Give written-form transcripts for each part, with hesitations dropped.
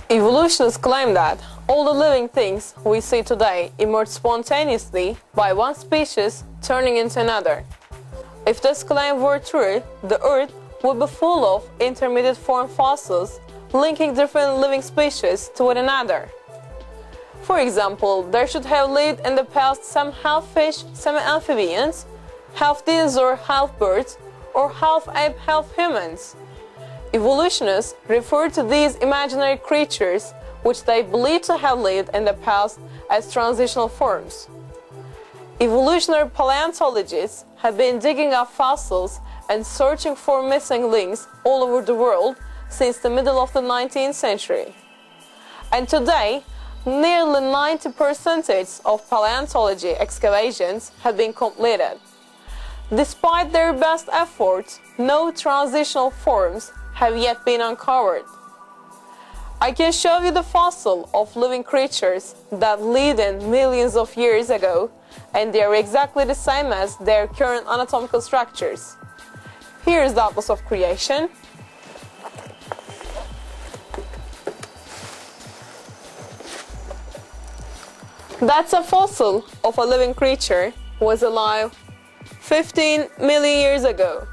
Evolutionists claim that all the living things we see today emerged spontaneously by one species turning into another. If this claim were true, the Earth would be full of intermediate form fossils linking different living species to one another. For example, there should have lived in the past some half-fish, semi-amphibians, half-dinosaur, half-birds, or half-ape, half-humans. Evolutionists refer to these imaginary creatures, which they believe to have lived in the past, as transitional forms. Evolutionary paleontologists have been digging up fossils and searching for missing links all over the world since the middle of the 19th century. And today, nearly 90% of paleontology excavations have been completed. Despite their best efforts, no transitional forms have yet been uncovered. I can show you the fossil of living creatures that lived in millions of years ago, and they are exactly the same as their current anatomical structures. Here is the Atlas of Creation. That's a fossil of a living creature who was alive 15 million years ago.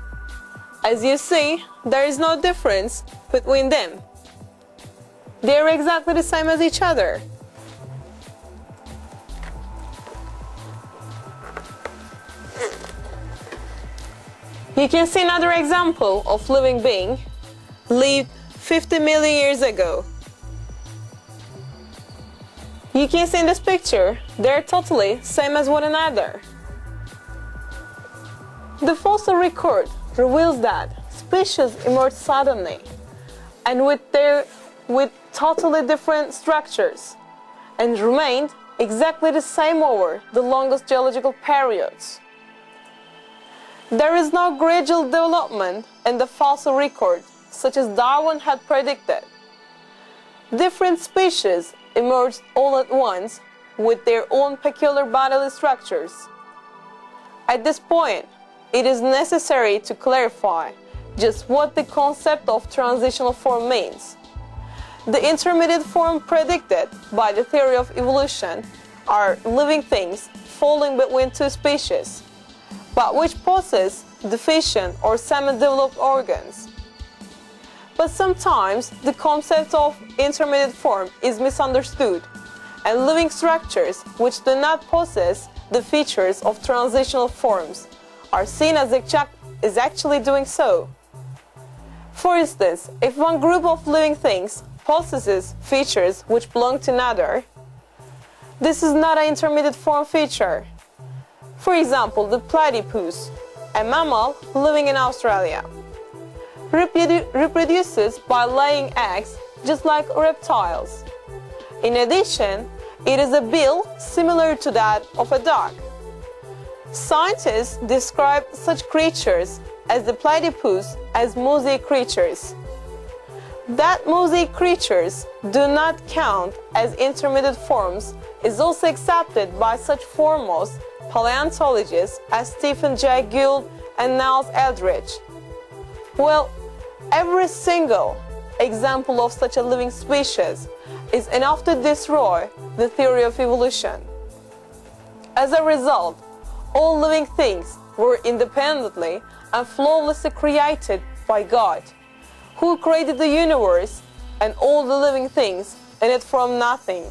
As you see, there is no difference between them. They are exactly the same as each other. You can see another example of living being lived 50 million years ago. You can see in this picture, they are totally same as one another. The fossil record reveals that species emerged suddenly and with totally different structures and remained exactly the same over the longest geological periods. There is no gradual development in the fossil record such as Darwin had predicted. Different species emerged all at once with their own peculiar bodily structures. At this point, it is necessary to clarify just what the concept of transitional form means. The intermediate form predicted by the theory of evolution are living things falling between two species, but which possess deficient or semi-developed organs. But sometimes the concept of intermediate form is misunderstood, and living structures which do not possess the features of transitional forms are seen as actually doing so. For instance, if one group of living things possesses features which belong to another, this is not an intermediate form feature. For example, the platypus, a mammal living in Australia, reproduces by laying eggs just like reptiles. In addition, it has a bill similar to that of a dog. Scientists describe such creatures as the platypus as mosaic creatures. That mosaic creatures do not count as intermediate forms is also accepted by such foremost paleontologists as Stephen Jay Gould and Niles Eldredge. Well, every single example of such a living species is enough to destroy the theory of evolution. As a result, all living things were independently and flawlessly created by God, who created the universe and all the living things in it from nothing.